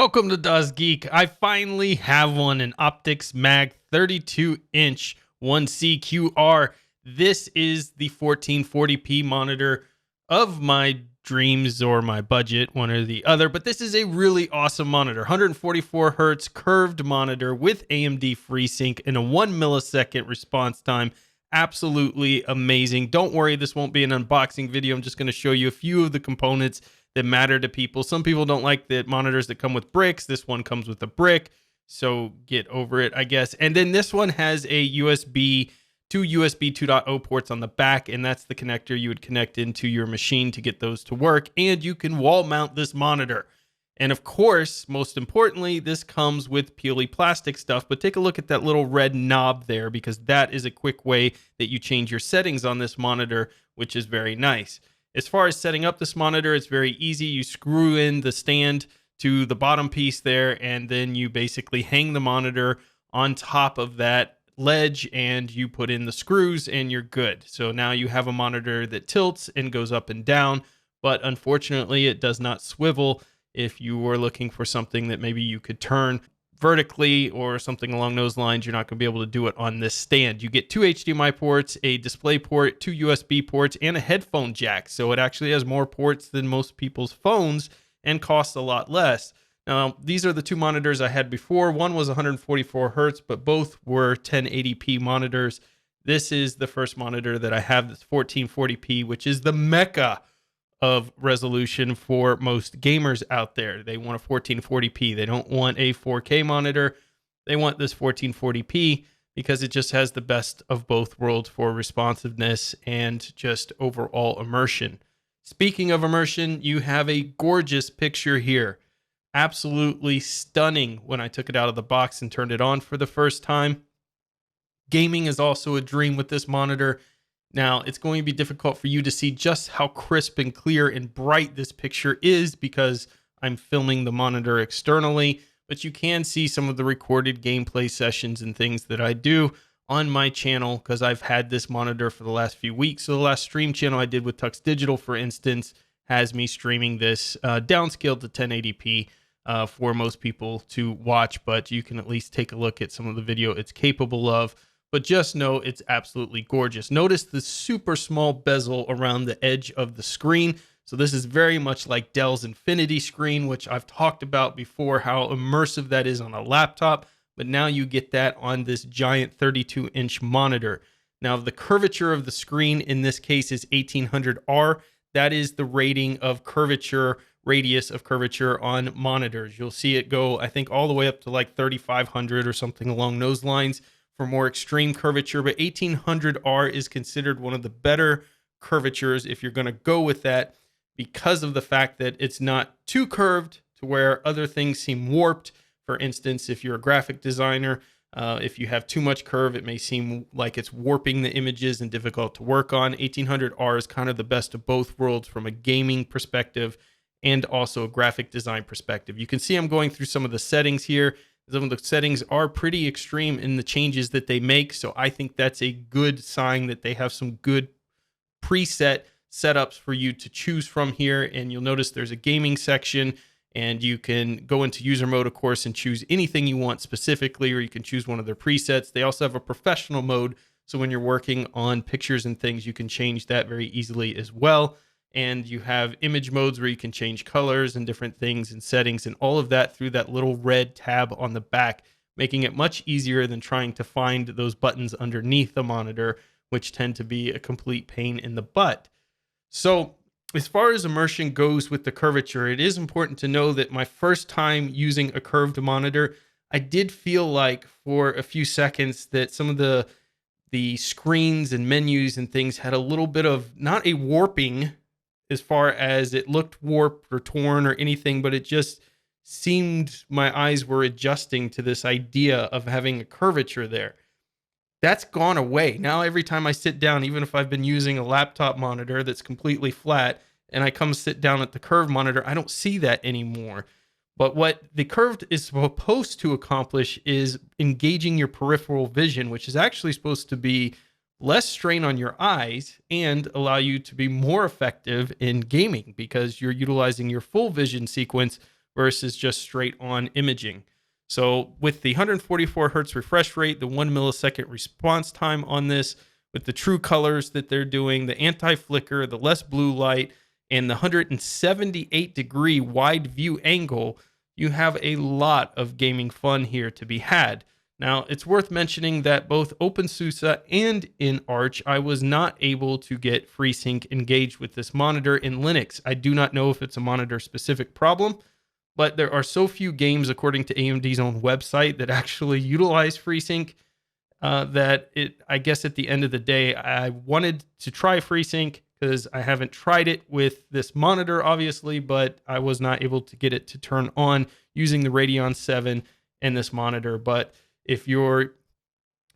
Welcome to Das Geek. I finally have one, an Optix MAG 32-inch 1CQR. This is the 1440p monitor of my dreams or my budget, one or the other. But this is a really awesome monitor, 144 hertz curved monitor with AMD FreeSync and a 1 millisecond response time. Absolutely amazing. Don't worry, this won't be an unboxing video. I'm just going to show you a few of the components that matter to people. Some people don't like the monitors that come with bricks. This one comes with a brick, so get over it, I guess. And then this one has a USB, two USB 2.0 ports on the back, and that's the connector you would connect into your machine to get those to work. And you can wall mount this monitor. And of course, most importantly, this comes with peely plastic stuff, but take a look at that little red knob there, because that is a quick way that you change your settings on this monitor, which is very nice. As far as setting up this monitor, it's very easy. You screw in the stand to the bottom piece there, and then you basically hang the monitor on top of that ledge, and you put in the screws, and you're good. So now you have a monitor that tilts and goes up and down, but unfortunately, it does not swivel. If you were looking for something that maybe you could turn vertically or something along those lines, you're not going to be able to do it on this stand. You get two HDMI ports, a display port, two USB ports, and a headphone jack. So it actually has more ports than most people's phones and costs a lot less. Now, these are the two monitors I had before. One was 144 hertz, but both were 1080p monitors. This is the first monitor that I have that's 1440p, which is the mecca of resolution for most gamers out there. They want a 1440p. They don't want a 4K monitor. They want this 1440p because it just has the best of both worlds for responsiveness and just overall immersion. Speaking of immersion, you have a gorgeous picture here. Absolutely stunning when I took it out of the box and turned it on for the first time. Gaming is also a dream with this monitor. Now, it's going to be difficult for you to see just how crisp and clear and bright this picture is because I'm filming the monitor externally, but you can see some of the recorded gameplay sessions and things that I do on my channel because I've had this monitor for the last few weeks. So the last stream channel I did with Tux Digital, for instance, has me streaming this downscaled to 1080p for most people to watch, but you can at least take a look at some of the video it's capable of. But just know it's absolutely gorgeous. Notice the super small bezel around the edge of the screen. So this is very much like Dell's Infinity screen, which I've talked about before, how immersive that is on a laptop. But now you get that on this giant 32-inch monitor. Now, the curvature of the screen in this case is 1800R. That is the rating of curvature, radius of curvature on monitors. You'll see it go, I think, all the way up to like 3500 or something along those lines for more extreme curvature, but 1800R is considered one of the better curvatures if you're going to go with that because of the fact that it's not too curved to where other things seem warped. For instance, if you're a graphic designer, if you have too much curve, it may seem like it's warping the images and difficult to work on. 1800R is kind of the best of both worlds from a gaming perspective and also a graphic design perspective. You can see I'm going through some of the settings here. Some of the settings are pretty extreme in the changes that they make, so I think that's a good sign that they have some good preset setups for you to choose from here. And you'll notice there's a gaming section, and you can go into user mode, of course, and choose anything you want specifically, or you can choose one of their presets. They also have a professional mode, so when you're working on pictures and things, you can change that very easily as well. And you have image modes where you can change colors and different things and settings and all of that through that little red tab on the back, making it much easier than trying to find those buttons underneath the monitor, which tend to be a complete pain in the butt. So as far as immersion goes with the curvature, it is important to know that my first time using a curved monitor, I did feel like for a few seconds that some of the screens and menus and things had a little bit of, not a warping as far as it looked warped or torn or anything, but it just seemed my eyes were adjusting to this idea of having a curvature there. That's gone away. Now every time I sit down, even if I've been using a laptop monitor that's completely flat and I come sit down at the curved monitor, I don't see that anymore. But what the curved is supposed to accomplish is engaging your peripheral vision, which is actually supposed to be less strain on your eyes and allow you to be more effective in gaming because you're utilizing your full vision sequence versus just straight on imaging. So with the 144 hertz refresh rate, the 1 millisecond response time on this, with the true colors that they're doing, the anti-flicker, the less blue light, and the 178-degree wide view angle, you have a lot of gaming fun here to be had. Now, it's worth mentioning that both OpenSUSE and in Arch, I was not able to get FreeSync engaged with this monitor in Linux. I do not know if it's a monitor-specific problem, but there are so few games, according to AMD's own website, that actually utilize FreeSync that I guess at the end of the day, I wanted to try FreeSync because I haven't tried it with this monitor, obviously, but I was not able to get it to turn on using the Radeon 7 and this monitor. But if you're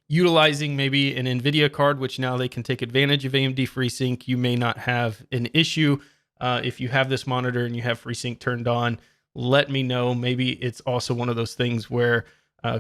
utilizing maybe an NVIDIA card, which now they can take advantage of AMD FreeSync, you may not have an issue. If you have this monitor and you have FreeSync turned on, let me know. Maybe it's also one of those things where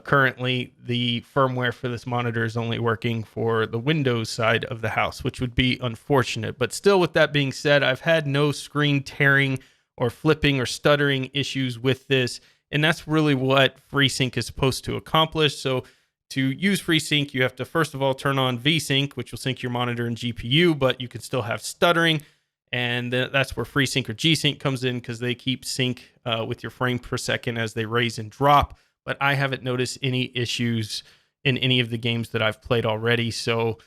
currently the firmware for this monitor is only working for the Windows side of the house, which would be unfortunate. But still, with that being said, I've had no screen tearing or flipping or stuttering issues with this. And that's really what FreeSync is supposed to accomplish. So to use FreeSync, you have to first of all turn on VSync, which will sync your monitor and GPU, but you can still have stuttering. And that's where FreeSync or G-Sync comes in, because they keep sync with your frame per second as they raise and drop. But I haven't noticed any issues in any of the games that I've played already. So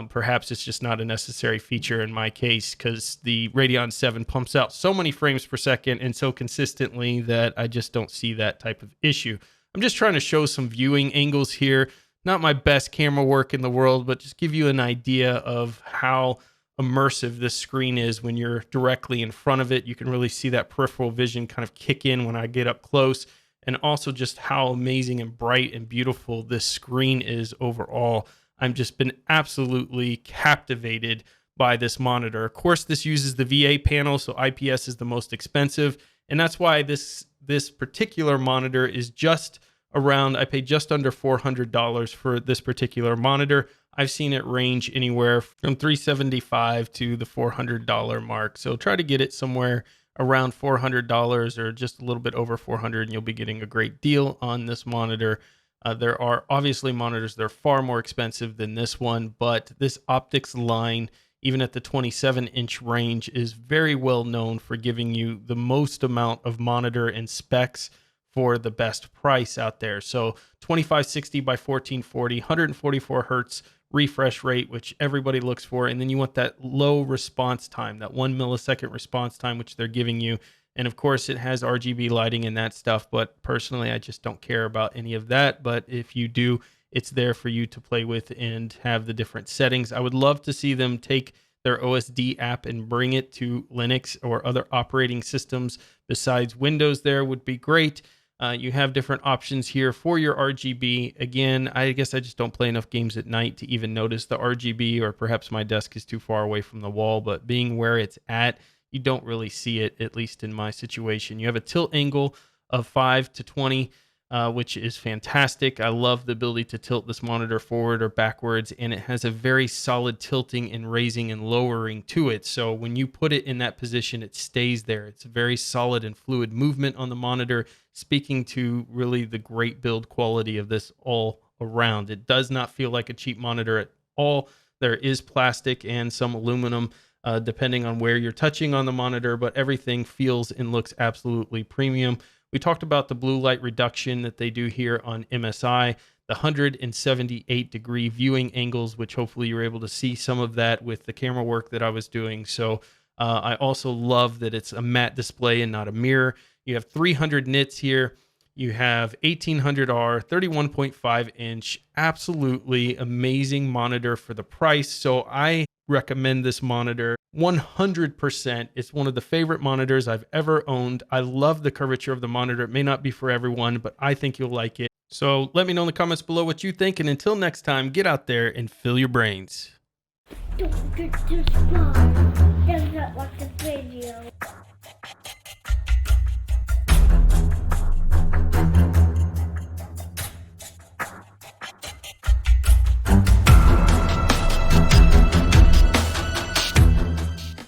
perhaps it's just not a necessary feature in my case, because the Radeon 7 pumps out so many frames per second and so consistently that I just don't see that type of issue. I'm just trying to show some viewing angles here. Not my best camera work in the world, but just give you an idea of how immersive this screen is when you're directly in front of it. You can really see that peripheral vision kind of kick in when I get up close, and also just how amazing and bright and beautiful this screen is overall. I've just been absolutely captivated by this monitor. Of course, this uses the VA panel, so IPS is the most expensive, and that's why this particular monitor is just around, I paid just under $400 for this particular monitor. I've seen it range anywhere from $375 to the $400 mark. So try to get it somewhere around $400 or just a little bit over $400, and you'll be getting a great deal on this monitor. There are obviously monitors that are far more expensive than this one, but this Optix line, even at the 27-inch range, is very well known for giving you the most amount of monitor and specs for the best price out there. So 2560 by 1440, 144 hertz refresh rate, which everybody looks for. And then you want that low response time, that 1 millisecond response time, which they're giving you. And of course, it has RGB lighting and that stuff. But personally, I just don't care about any of that. But if you do, it's there for you to play with and have the different settings. I would love to see them take their OSD app and bring it to Linux or other operating systems besides Windows. There would be great. You have different options here for your RGB. Again, I guess I just don't play enough games at night to even notice the RGB, or perhaps my desk is too far away from the wall, but being where it's at, you don't really see it, at least in my situation. You have a tilt angle of 5 to 20, which is fantastic. I love the ability to tilt this monitor forward or backwards, and it has a very solid tilting and raising and lowering to it. So when you put it in that position, it stays there. It's very solid and fluid movement on the monitor, speaking to really the great build quality of this all around. It does not feel like a cheap monitor at all. There is plastic and some aluminum, depending on where you're touching on the monitor, but everything feels and looks absolutely premium. We talked about the blue light reduction that they do here on MSI, the 178-degree viewing angles, which hopefully you're able to see some of that with the camera work that I was doing. So I also love that it's a matte display and not a mirror. You have 300 nits here. You have 1800R, 31.5 inch, absolutely amazing monitor for the price. So I recommend this monitor 100%. It's one of the favorite monitors I've ever owned. I love the curvature of the monitor. It may not be for everyone, but I think you'll like it. So let me know in the comments below what you think. And until next time, get out there and fill your brains. Don't forget to subscribe. If you like the video.